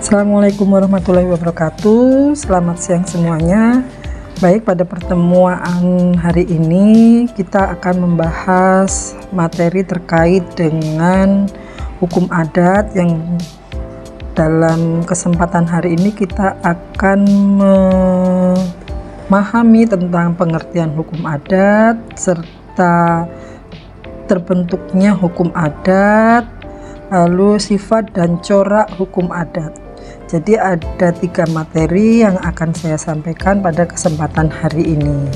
Assalamualaikum warahmatullahi wabarakatuh. Selamat siang semuanya. Baik, pada pertemuan hari ini kita akan membahas materi terkait dengan hukum adat, yang dalam kesempatan hari ini kita akan memahami tentang pengertian hukum adat serta terbentuknya hukum adat, lalu sifat dan corak hukum adat. Jadi ada 3 materi yang akan saya sampaikan pada kesempatan hari ini.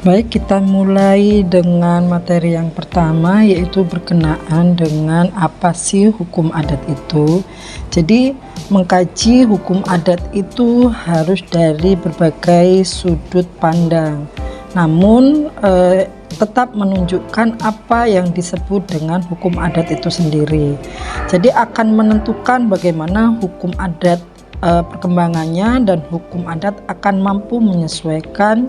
Baik, kita mulai dengan materi yang pertama, yaitu berkenaan dengan apa sih hukum adat itu. Jadi mengkaji hukum adat itu harus dari berbagai sudut pandang, namun tetap menunjukkan apa yang disebut dengan hukum adat itu sendiri. Jadi akan menentukan bagaimana hukum adat perkembangannya, dan hukum adat akan mampu menyesuaikan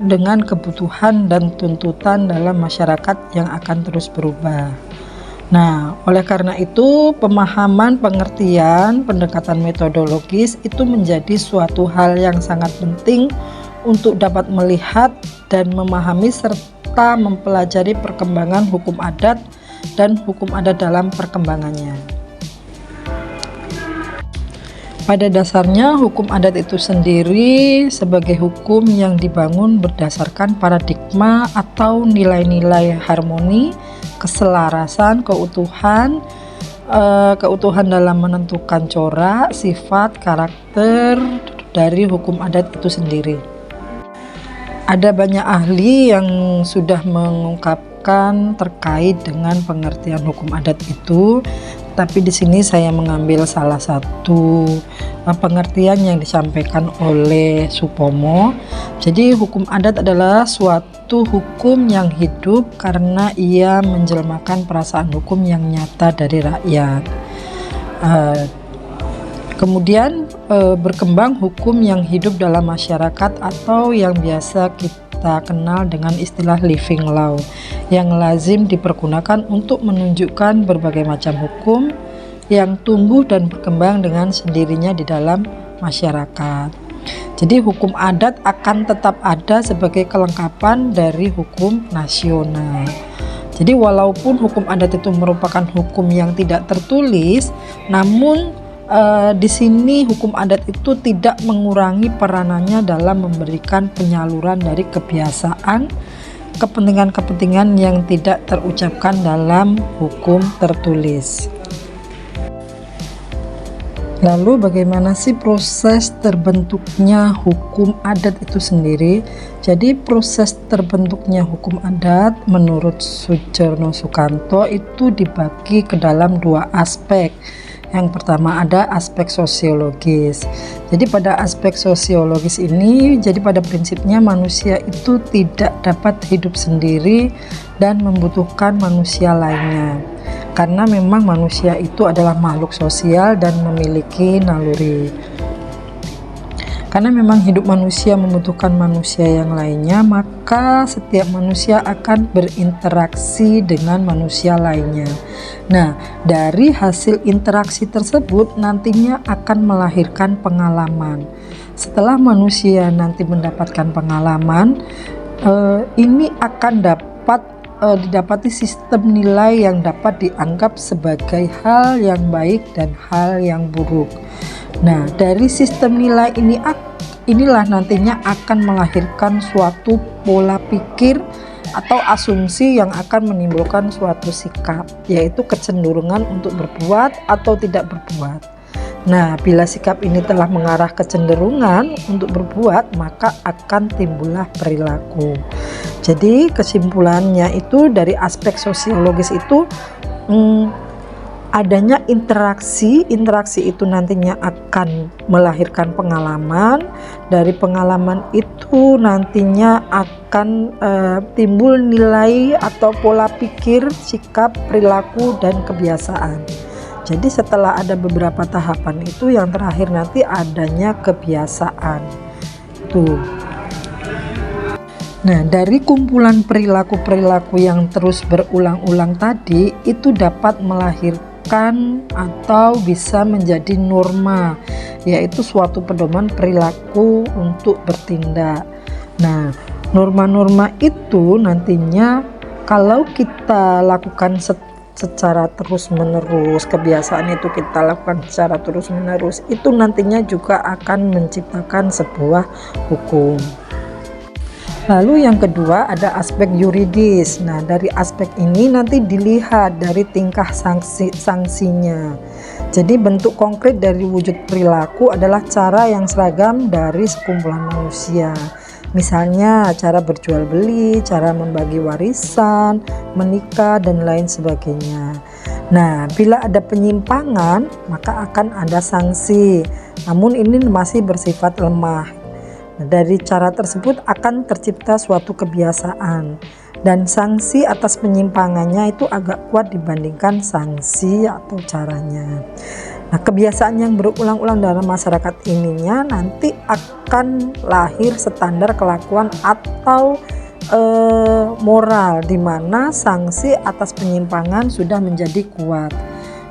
dengan kebutuhan dan tuntutan dalam masyarakat yang akan terus berubah. Nah, oleh karena itu pemahaman, pengertian, pendekatan metodologis itu menjadi suatu hal yang sangat penting untuk dapat melihat dan memahami serta mempelajari perkembangan hukum adat dan hukum adat dalam perkembangannya. Pada dasarnya hukum adat itu sendiri sebagai hukum yang dibangun berdasarkan paradigma atau nilai-nilai harmoni, keselarasan, keutuhan dalam menentukan corak, sifat, karakter dari hukum adat itu sendiri. Ada banyak ahli yang sudah mengungkapkan terkait dengan pengertian hukum adat itu, tapi di sini saya mengambil salah satu pengertian yang disampaikan oleh Supomo. Jadi hukum adat adalah suatu hukum yang hidup karena ia menjelmakan perasaan hukum yang nyata dari rakyat. Kemudian berkembang hukum yang hidup dalam masyarakat atau yang biasa kita kenal dengan istilah living law, yang lazim dipergunakan untuk menunjukkan berbagai macam hukum yang tumbuh dan berkembang dengan sendirinya di dalam masyarakat. Jadi hukum adat akan tetap ada sebagai kelengkapan dari hukum nasional. Jadi walaupun hukum adat itu merupakan hukum yang tidak tertulis, namun di sini hukum adat itu tidak mengurangi peranannya dalam memberikan penyaluran dari kebiasaan, kepentingan-kepentingan yang tidak terucapkan dalam hukum tertulis. Lalu bagaimana sih proses terbentuknya hukum adat itu sendiri? Jadi proses terbentuknya hukum adat menurut Soejarno Sukanto itu dibagi ke dalam 2 aspek. Yang pertama ada aspek sosiologis. Jadi pada aspek sosiologis ini, jadi pada prinsipnya manusia itu tidak dapat hidup sendiri dan membutuhkan manusia lainnya. Karena memang manusia itu adalah makhluk sosial dan memiliki naluri. Karena memang hidup manusia membutuhkan manusia yang lainnya, maka setiap manusia akan berinteraksi dengan manusia lainnya. Nah, dari hasil interaksi tersebut nantinya akan melahirkan pengalaman. Setelah manusia nanti mendapatkan pengalaman, ini akan didapati sistem nilai yang dapat dianggap sebagai hal yang baik dan hal yang buruk. Nah, dari sistem nilai inilah nantinya akan melahirkan suatu pola pikir atau asumsi yang akan menimbulkan suatu sikap, yaitu kecenderungan untuk berbuat atau tidak berbuat. Nah, bila sikap ini telah mengarah kecenderungan untuk berbuat, maka akan timbullah perilaku. Jadi kesimpulannya itu dari aspek sosiologis itu adanya interaksi itu nantinya akan melahirkan pengalaman. Dari pengalaman itu nantinya akan timbul nilai atau pola pikir, sikap, perilaku, dan kebiasaan. Jadi setelah ada beberapa tahapan itu, yang terakhir nanti adanya kebiasaan. Tuh. Nah, dari kumpulan perilaku-perilaku yang terus berulang-ulang tadi itu dapat melahirkan diterapkan atau bisa menjadi norma, yaitu suatu pedoman perilaku untuk bertindak. Nah, norma-norma itu nantinya kalau kita lakukan secara terus-menerus, kebiasaan itu kita lakukan secara terus-menerus, itu nantinya juga akan menciptakan sebuah hukum. Lalu yang kedua ada aspek yuridis. Nah, dari aspek ini nanti dilihat dari tingkah sanksinya. Jadi bentuk konkret dari wujud perilaku adalah cara yang seragam dari sekumpulan manusia. Misalnya cara berjual beli, cara membagi warisan, menikah, dan lain sebagainya. Nah, bila ada penyimpangan maka akan ada sanksi, namun ini masih bersifat lemah. Dari cara tersebut akan tercipta suatu kebiasaan, dan sanksi atas penyimpangannya itu agak kuat dibandingkan sanksi atau caranya. Nah, kebiasaan yang berulang-ulang dalam masyarakat ininya nanti akan lahir standar kelakuan atau moral, di mana sanksi atas penyimpangan sudah menjadi kuat.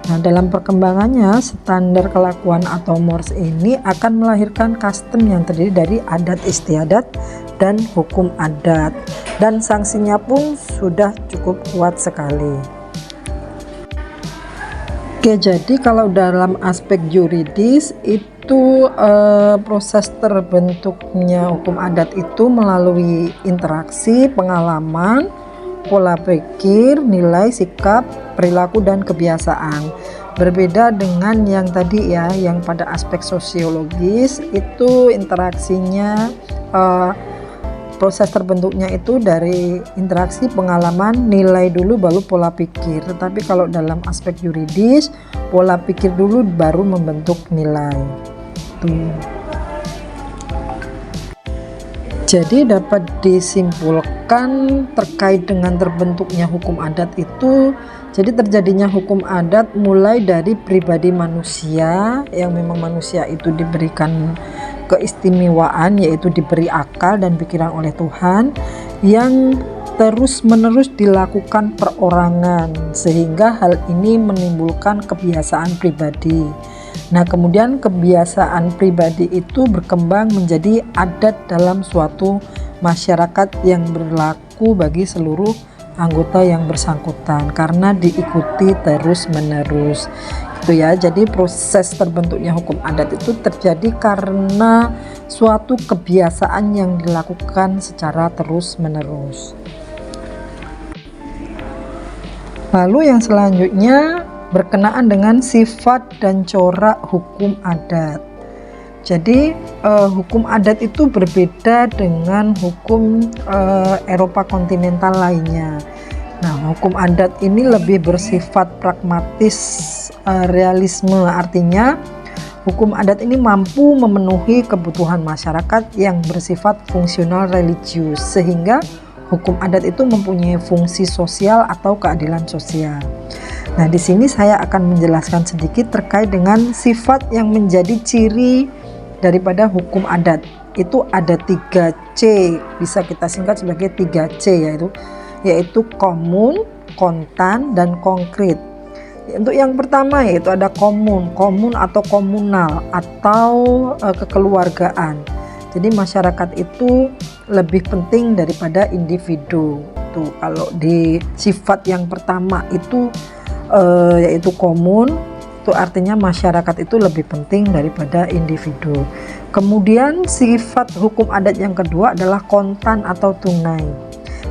Nah, dalam perkembangannya, standar kelakuan atau mores ini akan melahirkan custom yang terdiri dari adat istiadat dan hukum adat, dan sanksinya pun sudah cukup kuat sekali. Oke, jadi kalau dalam aspek yuridis itu proses terbentuknya hukum adat itu melalui interaksi, pengalaman, pola pikir, nilai, sikap, perilaku, dan kebiasaan. Berbeda dengan yang tadi ya, yang pada aspek sosiologis itu interaksinya, proses terbentuknya itu dari interaksi, pengalaman, nilai dulu baru pola pikir. Tetapi kalau dalam aspek yuridis, pola pikir dulu baru membentuk nilai. Tuh. Jadi dapat disimpulkan terkait dengan terbentuknya hukum adat itu, jadi terjadinya hukum adat mulai dari pribadi manusia, yang memang manusia itu diberikan keistimewaan, yaitu diberi akal dan pikiran oleh Tuhan, yang terus-menerus dilakukan perorangan, sehingga hal ini menimbulkan kebiasaan pribadi. Nah, kemudian kebiasaan pribadi itu berkembang menjadi adat dalam suatu masyarakat yang berlaku bagi seluruh anggota yang bersangkutan karena diikuti terus-menerus. Itu ya. Jadi proses terbentuknya hukum adat itu terjadi karena suatu kebiasaan yang dilakukan secara terus-menerus. Lalu yang selanjutnya berkenaan dengan sifat dan corak hukum adat. Jadi hukum adat itu berbeda dengan hukum Eropa kontinental lainnya. Nah, hukum adat ini lebih bersifat pragmatis, realisme, artinya hukum adat ini mampu memenuhi kebutuhan masyarakat yang bersifat fungsional religius, sehingga hukum adat itu mempunyai fungsi sosial atau keadilan sosial. Nah, di sini saya akan menjelaskan sedikit terkait dengan sifat yang menjadi ciri daripada hukum adat. Itu ada 3C, bisa kita singkat sebagai 3C, yaitu komun, kontan, dan konkret. Untuk yang pertama yaitu ada komun atau komunal atau kekeluargaan. Jadi masyarakat itu lebih penting daripada individu. Tuh, kalau di sifat yang pertama itu yaitu komun, itu artinya masyarakat itu lebih penting daripada individu. Kemudian sifat hukum adat yang kedua adalah kontan atau tunai.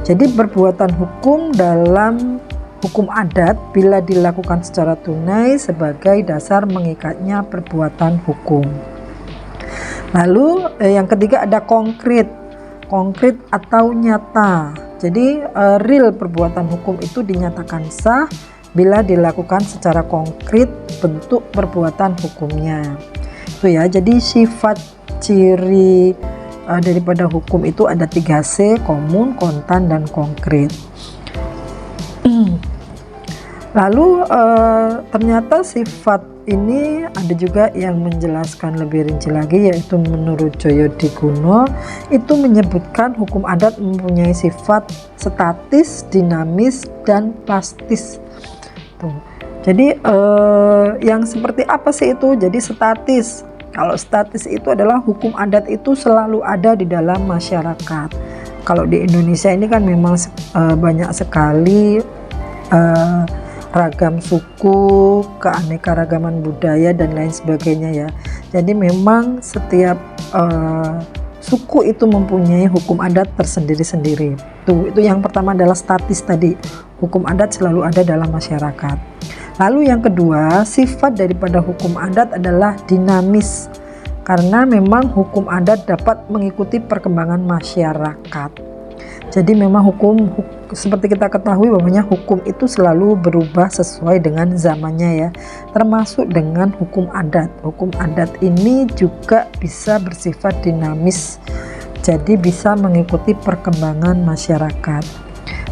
Jadi perbuatan hukum dalam hukum adat bila dilakukan secara tunai sebagai dasar mengikatnya perbuatan hukum. Lalu yang ketiga ada konkret atau nyata. Jadi real perbuatan hukum itu dinyatakan sah bila dilakukan secara konkret bentuk perbuatan hukumnya. Itu ya, jadi sifat ciri daripada hukum itu ada 3C, komun, kontan, dan konkret. Lalu ternyata sifat ini ada juga yang menjelaskan lebih rinci lagi, yaitu menurut Joyodikuno itu menyebutkan hukum adat mempunyai sifat statis, dinamis, dan plastis. Tuh. Jadi yang seperti apa sih itu? Jadi statis. Kalau statis itu adalah hukum adat itu selalu ada di dalam masyarakat. Kalau di Indonesia ini kan memang banyak sekali ragam suku, keanekaragaman budaya dan lain sebagainya ya. Jadi memang setiap suku itu mempunyai hukum adat tersendiri-sendiri. Itu yang pertama adalah statis tadi. Hukum adat selalu ada dalam masyarakat. Lalu yang kedua, sifat daripada hukum adat adalah dinamis. Karena memang hukum adat dapat mengikuti perkembangan masyarakat. Jadi memang seperti kita ketahui bahwanya hukum itu selalu berubah sesuai dengan zamannya ya. Termasuk dengan hukum adat. Hukum adat ini juga bisa bersifat dinamis. Jadi bisa mengikuti perkembangan masyarakat.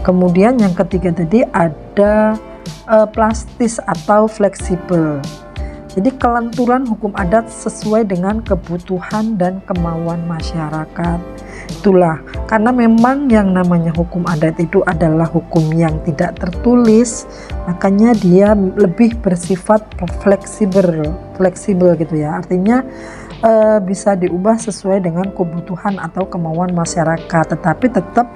Kemudian yang ketiga tadi ada plastis atau fleksibel. Jadi kelenturan hukum adat sesuai dengan kebutuhan dan kemauan masyarakat. Itulah karena memang yang namanya hukum adat itu adalah hukum yang tidak tertulis, makanya dia lebih bersifat fleksibel gitu ya. Artinya bisa diubah sesuai dengan kebutuhan atau kemauan masyarakat, tetapi tetap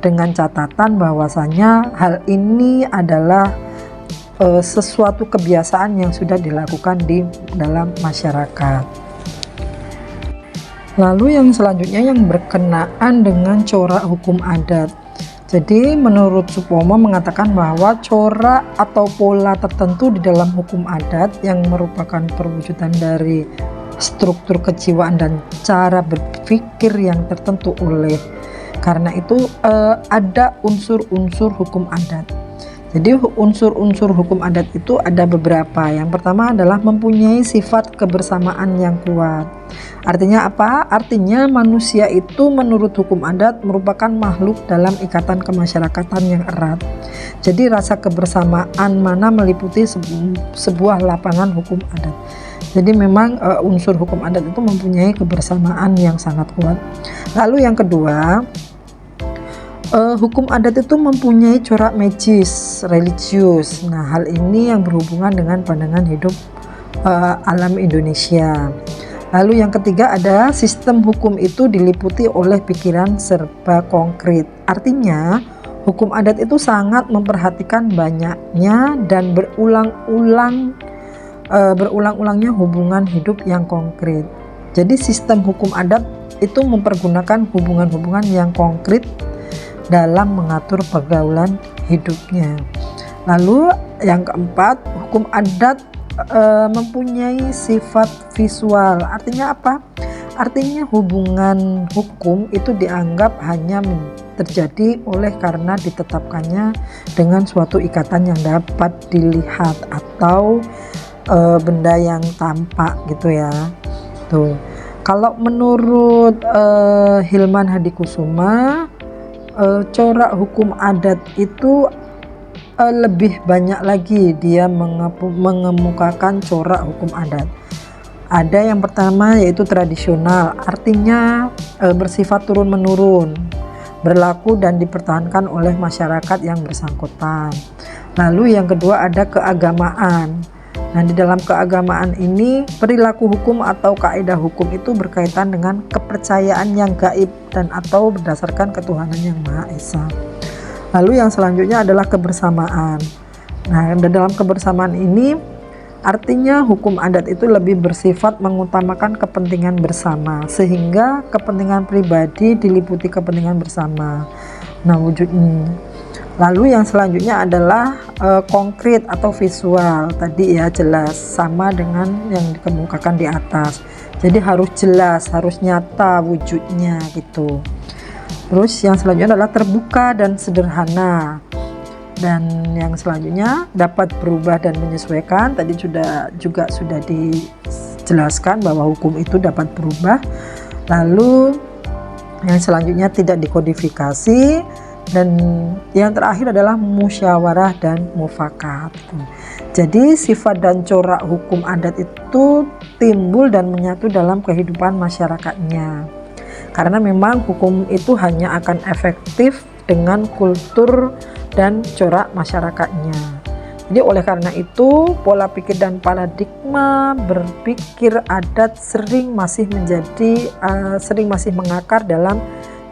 dengan catatan bahwasanya hal ini adalah sesuatu kebiasaan yang sudah dilakukan di dalam masyarakat. Lalu yang selanjutnya yang berkenaan dengan corak hukum adat. Jadi menurut Supomo mengatakan bahwa corak atau pola tertentu di dalam hukum adat yang merupakan perwujudan dari struktur kejiwaan dan cara berpikir yang tertentu karena itu ada unsur-unsur hukum adat. Jadi unsur-unsur hukum adat itu ada beberapa. Yang pertama adalah mempunyai sifat kebersamaan yang kuat. Artinya apa? Artinya manusia itu menurut hukum adat merupakan makhluk dalam ikatan kemasyarakatan yang erat. Jadi rasa kebersamaan mana meliputi sebuah lapangan hukum adat. Jadi memang unsur hukum adat itu mempunyai kebersamaan yang sangat kuat. Lalu yang kedua, hukum adat itu mempunyai corak magis, religius. Nah, hal ini yang berhubungan dengan pandangan hidup alam Indonesia. Lalu yang ketiga ada sistem hukum itu diliputi oleh pikiran serba konkret. Artinya, hukum adat itu sangat memperhatikan banyaknya dan berulang-ulangnya hubungan hidup yang konkret. Jadi sistem hukum adat itu mempergunakan hubungan-hubungan yang konkret dalam mengatur pergaulan hidupnya. Lalu yang keempat, hukum adat mempunyai sifat visual. Artinya apa? Artinya hubungan hukum itu dianggap hanya terjadi oleh karena ditetapkannya dengan suatu ikatan yang dapat dilihat atau benda yang tampak gitu ya. Tuh. Kalau menurut Hilman Hadikusuma, corak hukum adat itu lebih banyak lagi dia mengemukakan corak hukum adat. Ada yang pertama yaitu tradisional, artinya bersifat turun-menurun, berlaku dan dipertahankan oleh masyarakat yang bersangkutan. Lalu yang kedua ada keagamaan. Nah, di dalam keagamaan ini perilaku hukum atau kaidah hukum itu berkaitan dengan kepercayaan yang gaib dan atau berdasarkan ketuhanan yang Maha Esa. Lalu yang selanjutnya adalah kebersamaan. Nah, dalam kebersamaan ini artinya hukum adat itu lebih bersifat mengutamakan kepentingan bersama, sehingga kepentingan pribadi diliputi kepentingan bersama. Nah, wujudnya. Lalu yang selanjutnya adalah konkret atau visual. Tadi ya jelas sama dengan yang dikemukakan di atas. Jadi harus jelas, harus nyata wujudnya gitu. Terus yang selanjutnya adalah terbuka dan sederhana. Dan yang selanjutnya dapat berubah dan menyesuaikan. Tadi juga sudah dijelaskan bahwa hukum itu dapat berubah. Lalu yang selanjutnya tidak dikodifikasi. Dan yang terakhir adalah musyawarah dan mufakat. Jadi sifat dan corak hukum adat itu timbul dan menyatu dalam kehidupan masyarakatnya. Karena memang hukum itu hanya akan efektif dengan kultur dan corak masyarakatnya. Jadi oleh karena itu pola pikir dan paradigma berpikir adat sering masih mengakar dalam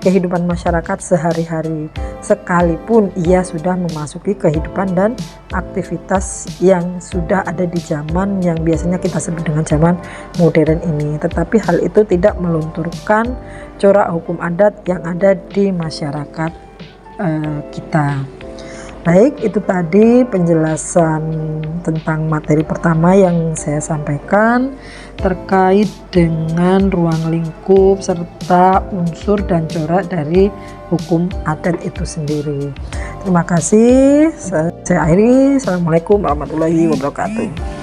kehidupan masyarakat sehari-hari, sekalipun ia sudah memasuki kehidupan dan aktivitas yang sudah ada di zaman yang biasanya kita sebut dengan zaman modern ini. Tetapi hal itu tidak melunturkan corak hukum adat yang ada di masyarakat kita. Baik, itu tadi penjelasan tentang materi pertama yang saya sampaikan terkait dengan ruang lingkup serta unsur dan corak dari hukum adat itu sendiri. Terima kasih. Saya akhiri. Assalamualaikum warahmatullahi wabarakatuh.